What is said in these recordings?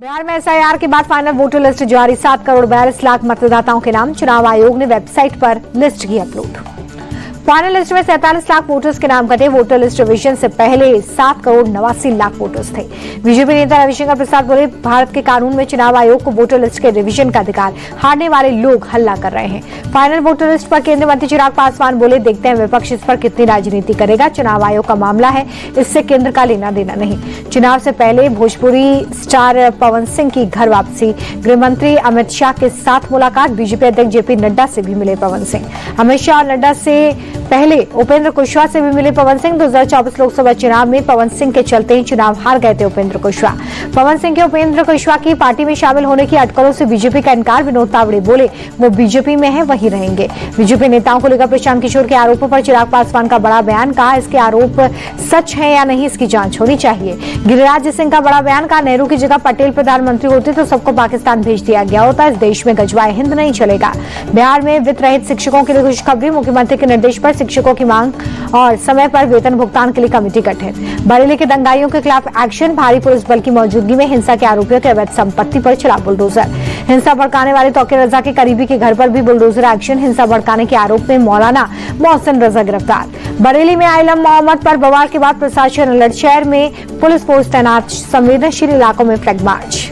बिहार में एसआईआर के बाद फाइनल वोटर लिस्ट जारी। 7,42,00,000 मतदाताओं के नाम चुनाव आयोग ने वेबसाइट पर लिस्ट की अपलोड। फाइनल लिस्ट में 47 लाख वोटर्स के नाम कटे। वोटर लिस्ट रिवीजन से पहले 7,89,00,000 वोटर्स थे। बीजेपी नेता रविशंकर प्रसाद बोले, भारत के कानून में चुनाव आयोग को वोटर लिस्ट के रिवीजन का अधिकार। हारने वाले लोग हल्ला कर रहे हैं। फाइनल वोटर लिस्ट पर केंद्रीय मंत्री चिराग पासवान बोले, देखते हैं विपक्ष इस पर कितनी राजनीति करेगा। चुनाव आयोग का मामला है, इससे केंद्र का लेना देना नहीं। चुनाव से पहले भोजपुरी स्टार पवन सिंह की घर वापसी। गृह मंत्री अमित शाह के साथ मुलाकात। बीजेपी अध्यक्ष जेपी नड्डा से भी मिले पवन सिंह। अमित शाह और नड्डा से पहले उपेंद्र कुशवाहा से भी मिले पवन सिंह। 2024 लोकसभा चुनाव में पवन सिंह के चलते ही चुनाव हार गए थे उपेंद्र कुशवाहा। पवन सिंह के उपेंद्र कुशवाहा की पार्टी में शामिल होने की अटकलों से बीजेपी का इनकार। विनोद तावड़े बोले, वो बीजेपी में है, वहीं रहेंगे। बीजेपी नेताओं को लेकर प्रशांत किशोर के आरोपों पर चिराग पासवान का बड़ा बयान। कहा, इसके आरोप सच है या नहीं, इसकी जांच होनी चाहिए। गिरिराज सिंह का बड़ा बयान। कहा, नेहरू की जगह पटेल प्रधानमंत्री होते तो सबको पाकिस्तान भेज दिया गया होता। इस देश में गजवाए हिंद नहीं चलेगा। बिहार में वित्त रहित शिक्षकों के लिए खुशखबरी। मुख्यमंत्री के निर्देश पर शिक्षकों की मांग और समय पर वेतन भुगतान के लिए कमेटी गठित। बरेली के दंगाइयों के खिलाफ एक्शन। भारी पुलिस बल की मौजूदगी में हिंसा के आरोपियों के अवैध संपत्ति पर चला बुलडोजर। हिंसा भड़काने वाले तौकीर रजा के करीबी के घर पर भी बुलडोजर एक्शन। हिंसा भड़काने के आरोप में मौलाना मोहसिन रजा गिरफ्तार। बरेली में आइलम मोहम्मद पर बवाल के बाद प्रशासन अलर्ट। शहर में पुलिस फोर्स तैनात। संवेदनशील इलाकों में फ्लैग मार्च।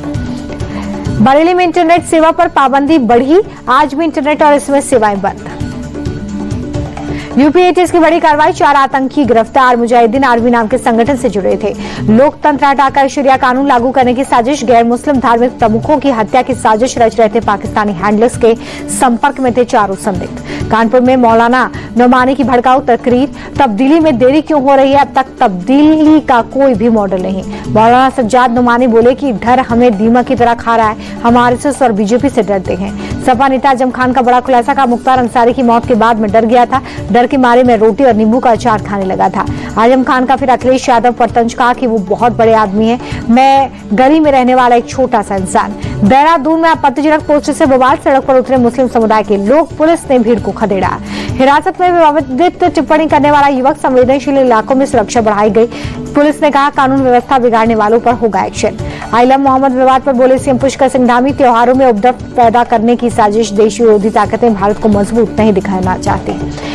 बरेली में इंटरनेट सेवा पर पाबंदी बढ़ी। आज भी इंटरनेट और एसएमएस सेवाएं बंद। यूपी एटीएस की बड़ी कार्रवाई। 4 आतंकी गिरफ्तार। मुजाहिदीन आर्मी नाम के संगठन से जुड़े थे। लोकतंत्र हटाकर शरिया कानून लागू करने की साजिश। गैर मुस्लिम धार्मिक प्रमुखों की हत्या की साजिश रच रहे थे। पाकिस्तानी हैंडलर्स के संपर्क में थे चारों संदिग्ध। कानपुर में मौलाना नौमानी की भड़काऊ तकरीर। तब्दीली में देरी क्यों हो रही है? अब तक तब्दीली का कोई भी मॉडल नहीं। मौलाना सज्जाद नौमानी बोले कि डर हमें दीमक की तरह खा रहा है। हम आरएसएस और बीजेपी से डरते हैं। सपा नेता आजम खान का बड़ा खुलासा। का मुख्तार अंसारी की मौत के बाद मैं डर गया था। डर के मारे में रोटी और नींबू का अचार खाने लगा था। आजम खान का फिर अखिलेश यादव पर तंज। कहा कि वो बहुत बड़े आदमी हैं, मैं गली में रहने वाला एक छोटा सा इंसान। देहरादून में आपत्तिजनक पोस्टर से बवाल। सड़क पर उतरे मुस्लिम समुदाय के लोग। पुलिस ने भीड़ को खदेड़ा। हिरासत में विवादित टिप्पणी करने वाला युवक। संवेदनशील इलाकों में सुरक्षा बढ़ाई गई। पुलिस ने कहा, कानून व्यवस्था बिगाड़ने वालों पर होगा एक्शन। आइलम मोहम्मद विवाद पर बोले सीएम पुष्कर सिंह धामी, त्योहारों में उपद्रव पैदा करने की साजिश। देश विरोधी ताकतें भारत को मजबूत नहीं दिखाना चाहती।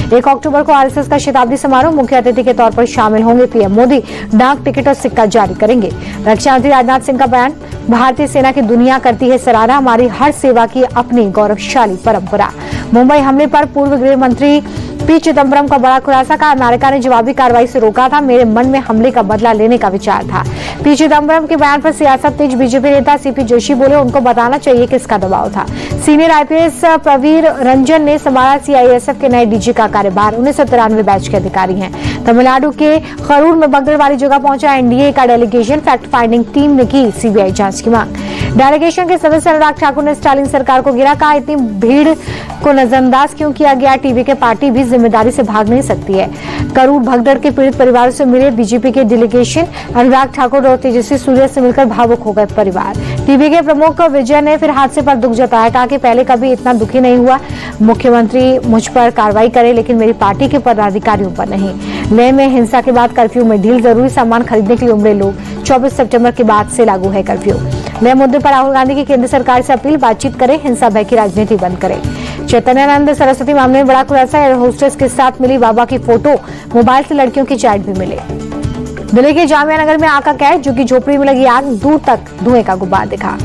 1 अक्टूबर को आरएसएस का शताब्दी समारोह। मुख्य अतिथि के तौर पर शामिल होंगे पीएम मोदी। डाक टिकट और सिक्का जारी करेंगे। रक्षा मंत्री राजनाथ सिंह का बयान। भारतीय सेना की दुनिया करती है सराहना। हमारी हर सेवा की अपनी गौरवशाली परंपरा। मुंबई हमले पर पूर्व गृह मंत्री पी चिदम्बरम का बड़ा खुलासा। का अमेरिका ने जवाबी कार्रवाई से रोका था। मेरे मन में हमले का बदला लेने का विचार था। पी चिदम्बरम के बयान पर सियासत तेज। बीजेपी नेता सीपी जोशी बोले, उनको बताना चाहिए किसका दबाव था। सीनियर आईपीएस प्रवीर रंजन ने संभाला सीआईएसएफ के नए डीजी का कार्यभार। 1993 बैच के अधिकारी हैं। तमिलनाडु के खरूर में बगल वाली जगह पहुंचा एनडीए का डेलीगेशन। फैक्ट फाइंडिंग टीम ने की सीबीआई जांच की मांग। डेलीगेशन के सदस्य अनुराग ठाकुर ने स्टालिन सरकार को गिरा। कहा, इतनी भीड़ को नजरअंदाज क्यों किया गया? टीवी के पार्टी भी जिम्मेदारी से भाग नहीं सकती है। करूर भगदड़ के पीड़ित परिवारों से मिले बीजेपी के डेलीगेशन। अनुराग ठाकुर और तेजस्वी सूर्या से मिलकर भावुक हो गए परिवार। टीवी के प्रमुख विजय ने फिर हादसे पर दुख जताया। कहा कि पहले कभी इतना दुखी नहीं हुआ। मुख्यमंत्री मुझ पर कार्रवाई करे, लेकिन मेरी पार्टी के पदाधिकारियों पर नहीं। लेह में हिंसा के बाद कर्फ्यू में ढील। जरूरी सामान खरीदने के लिए उमड़े लोग। 24 सितंबर के बाद से लागू है कर्फ्यू। लेह मुद्दे पर राहुल गांधी की केंद्र सरकार से अपील। बातचीत करे, हिंसा भय की राजनीति बंद करे। चैतन्यानंद सरस्वती मामले में बड़ा खुलासा। एयर होस्टेस के साथ मिली बाबा की फोटो। मोबाइल से लड़कियों की चैट भी मिले। दिल्ली के जामिया नगर में आग का कहर। जो की झोपड़ी में लगी आग, दूर तक धुएं का गुब्बार दिखा।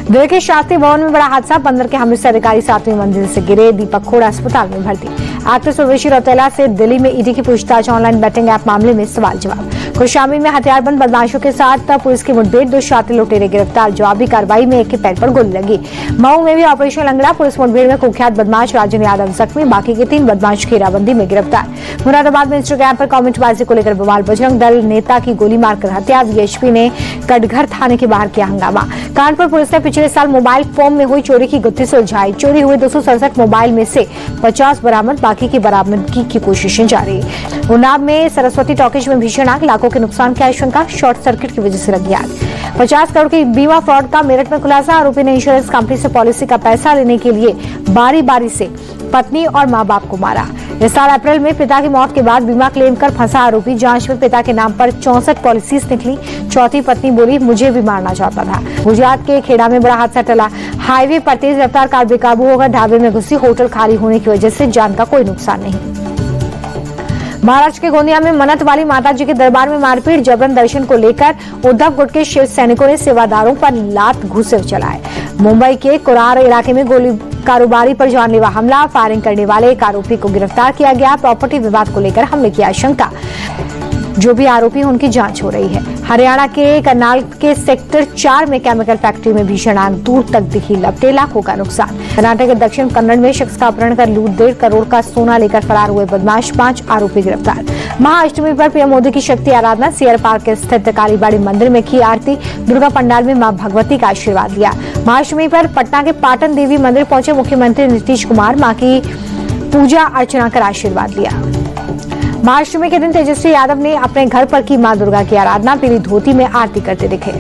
दिल्ली के शास्त्री भवन में बड़ा हादसा। बंदर के हमले से अधिकारी 7वीं मंजिल से गिरे। दीपक खोड़ा अस्पताल में भर्ती। एक्ट्रेस उर्वशी रौतेला से दिल्ली में ईडी की पूछताछ। ऑनलाइन बैटिंग ऐप मामले में सवाल जवाब। कौशाम्बी में हथियारबंद बदमाशों के साथ पुलिस की मुठभेड़। 2 शातिर लुटेरे गिरफ्तार। जवाबी कार्रवाई में एक के पैर पर गोली लगी। मऊ में भी ऑपरेशन लंगड़ा। पुलिस मुठभेड़ में कुख्यात बदमाश राजन यादव जख्मी। बाकी के 3 बदमाश घेराबंदी में गिरफ्तार। मुरादाबाद में इंस्टाग्राम पर कमेंटबाजी को लेकर बवाल। बजरंग दल नेता की गोली मारकर हत्या। वीएचपी ने कटघर थाने के बाहर किया हंगामा। कानपुर पुलिस ने पिछले साल मोबाइल फोन में हुई चोरी की गुत्थी सुलझाई। चोरी हुए 267 मोबाइल में से 50 बरामद। बाकी की बरामदगी की कोशिशें जारी। उन्नाव में सरस्वती टॉकीज में भीषण आग। लाखों के नुकसान की आशंका। शॉर्ट सर्किट की वजह से लगी आग। 50 करोड़ की बीमा फ्रॉड का मेरठ में खुलासा। आरोपी ने इंश्योरेंस कंपनी से पॉलिसी का पैसा लेने के लिए बारी बारी से पत्नी और मां बाप को मारा। इस साल अप्रैल में पिता की मौत के बाद बीमा क्लेम कर फंसा आरोपी। जांच में पिता के नाम पर 64 पॉलिसीज निकली। चौथी पत्नी बोली, मुझे भी मारना चाहता था। गुजरात के खेड़ा में बड़ा हादसा टला। हाईवे पर तेज रफ्तार कार बेकाबू होकर ढाबे में घुसी। होटल खाली होने की वजह से जान का कोई नुकसान नहीं। महाराष्ट्र के गोंदिया में मन्नत वाली माताजी के दरबार में मारपीट। जबरन दर्शन को लेकर उद्धव गुट के शिव सैनिकों ने सेवादारों पर लात घूंसे चलाए। मुंबई के कुरार इलाके में गोली कारोबारी पर जानलेवा हमला। फायरिंग करने वाले एक आरोपी को गिरफ्तार किया गया। प्रॉपर्टी विवाद को लेकर हमले की आशंका। जो भी आरोपी हैं उनकी जांच हो रही है। हरियाणा के करनाल के सेक्टर 4 में केमिकल फैक्ट्री में भीषण आग, दूर तक दिखी लपटें, लाखों का नुकसान। कर्नाटक के दक्षिण कन्नड़ में शख्स का अपहरण कर लूट 1.5 करोड़ का सोना लेकर फरार हुए बदमाश, 5 आरोपी गिरफ्तार। महाअष्टमी पर पीएम मोदी की शक्ति आराधना। सीआर पार्क स्थित कालीबाड़ी मंदिर में की आरती। दुर्गा पंडाल में मां भगवती का आशीर्वाद लिया। महाअष्टमी पर पटना के पाटन देवी मंदिर पहुंचे मुख्यमंत्री नीतीश कुमार। मां की पूजा अर्चना कर आशीर्वाद लिया। महाअष्टमी के दिन तेजस्वी यादव ने अपने घर पर की मां दुर्गा की आराधना। पीली धोती में आरती करते दिखे।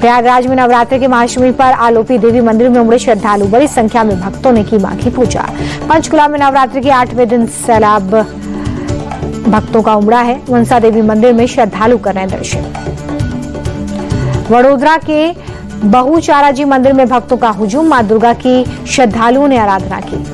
प्रयागराज में नवरात्रि के महाअष्टमी पर आलोपी देवी मंदिर में उमड़े श्रद्धालु। बड़ी संख्या में भक्तों ने की मां की पूजा। पंचकुला में नवरात्रि के 8वें दिन सैलाब भक्तों का उमड़ा है। मनसा देवी मंदिर में श्रद्धालु कर रहे हैं दर्शन। वडोदरा के बहुचारा जी मंदिर में भक्तों का हुजूम। मां दुर्गा की श्रद्धालुओं ने आराधना की।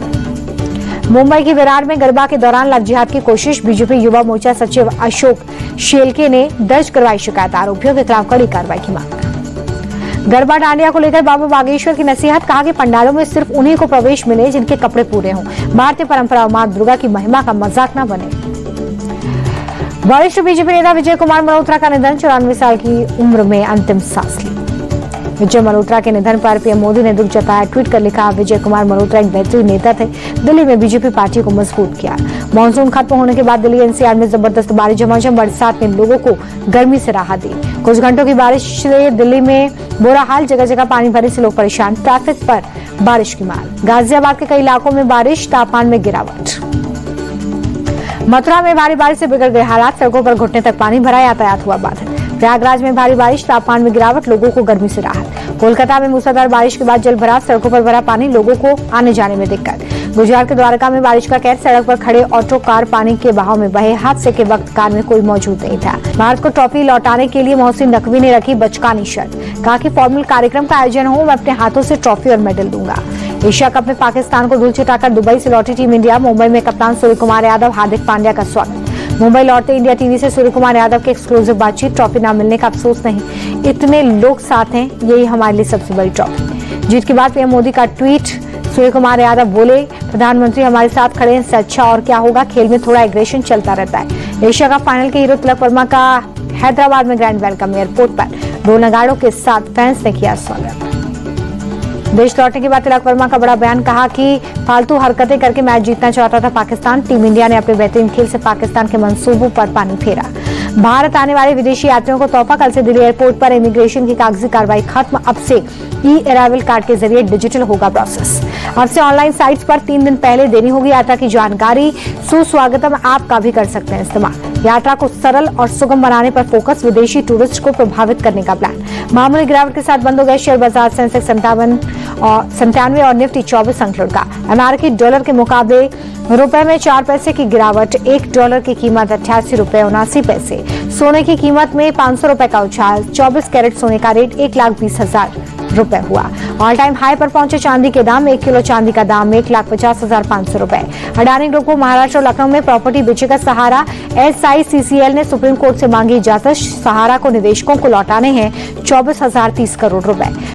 मुंबई के विरार में गरबा के दौरान लव जिहाद की कोशिश। बीजेपी युवा मोर्चा सचिव अशोक शेलके ने दर्ज करवाई शिकायत। आरोपियों के खिलाफ कड़ी कार्रवाई की मांग। गरबा डांडिया को लेकर बाबा बागेश्वर की नसीहत। कहा कि पंडालों में सिर्फ उन्हीं को प्रवेश मिले जिनके कपड़े पूरे हों। भारतीय परंपरा मां दुर्गा की महिमा का मजाक न बने। वरिष्ठ बीजेपी नेता विजय कुमार मल्होत्रा का निधन। 94 साल की उम्र में अंतिम सांस ली। विजय मल्होत्रा के निधन पर पीएम मोदी ने दुख जताया। ट्वीट कर लिखा, विजय कुमार मल्होत्रा एक बेहतरीन नेता थे। दिल्ली में बीजेपी पार्टी को मजबूत किया। मानसून खत्म होने के बाद दिल्ली एनसीआर में जबरदस्त बारिश। झमाझम बरसात ने लोगों को गर्मी से राहत दी। कुछ घंटों की बारिश से दिल्ली में बुरा हाल। जगह जगह पानी भरने से लोग परेशान। ट्रैफिक पर बारिश की मार। गाजियाबाद के कई इलाकों में बारिश। तापमान में गिरावट। मथुरा में भारी बारिश से बिगड़ गए हालात। सड़कों पर घुटने तक पानी भरा। यातायात हुआ बाधित। प्रयागराज में भारी बारिश। तापमान में गिरावट। लोगों को गर्मी से राहत। कोलकाता में मूसलाधार बारिश के बाद जल भराव। सड़कों पर भरा पानी। लोगों को आने जाने में दिक्कत। गुजरात के द्वारका में बारिश का कहर। सड़क पर खड़े ऑटो कार पानी के बहाव में बहे। हादसे के वक्त कार में कोई मौजूद नहीं था। भारत को ट्रॉफी लौटाने के लिए मोहसिन नकवी ने रखी बचकानी शर्त। कहा कि फॉर्मल कार्यक्रम का आयोजन हो, मैं अपने हाथों से ट्रॉफी और मेडल दूंगा। एशिया कप में पाकिस्तान को धूल छिटाकर दुबई से लौटी टीम इंडिया। मुंबई में कप्तान सूर्य कुमार यादव, हार्दिक पांड्या का स्वागत। मुंबई लौटते इंडिया टीवी से सूर्य कुमार यादव की एक्सक्लूसिव बातचीत। ट्रॉफी न मिलने का अफसोस नहीं, इतने लोग साथ हैं, यही हमारे लिए सबसे बड़ी ट्रॉफी। जीत के बाद पीएम मोदी का ट्वीट। सूर्य कुमार यादव बोले, प्रधानमंत्री हमारे साथ खड़े हैं, इससे अच्छा और क्या होगा। खेल में थोड़ा एग्रेशन चलता रहता है। एशिया कप फाइनल के हीरो तिलक वर्मा का हैदराबाद में ग्रैंड वेलकम। एयरपोर्ट पर ढोल नगाड़ों के साथ फैंस ने किया स्वागत। देश लौटने के बाद तिलक वर्मा का बड़ा बयान। कहा कि फालतू हरकतें करके मैच जीतना चाहता था पाकिस्तान। टीम इंडिया ने अपने बेहतरीन खेल से पाकिस्तान के मंसूबों पर पानी फेरा। भारत आने वाले विदेशी यात्रियों को तोहफा। कल से दिल्ली एयरपोर्ट पर इमिग्रेशन की कागजी कार्रवाई खत्म। अब से ई अराइवल कार्ड के जरिए डिजिटल होगा प्रोसेस। अब से ऑनलाइन साइट्स पर 3 दिन पहले देनी होगी यात्रा की जानकारी। सुस्वागतम ऐप का भी कर सकते हैं इस्तेमाल। यात्रा को सरल और सुगम बनाने पर फोकस। विदेशी टूरिस्ट को प्रभावित करने का प्लान। मामूली गिरावट के साथ बंद हो गए शेयर बाजार। सेंसेक्स 97 और निफ्टी 24 अंक लुढ़का। अमेरिकी डॉलर के मुकाबले रुपए में 4 पैसे की गिरावट। $1 की कीमत 88 रुपए 79 पैसे। सोने की कीमत में 500 रुपए का उछाल। 24 कैरेट सोने का रेट 1,20,000 रुपए हुआ। ऑल टाइम हाई पर पहुंचे चांदी के दाम। 1 किलो चांदी का दाम 1,50,500 रुपए। अडानी ग्रुप को महाराष्ट्र और लखनऊ में प्रॉपर्टी बेचेगा सहारा। SICCL ने सुप्रीम कोर्ट से मांगी इजाजत। सहारा को निवेशकों को लौटाने हैं 24,030 करोड़ रुपए।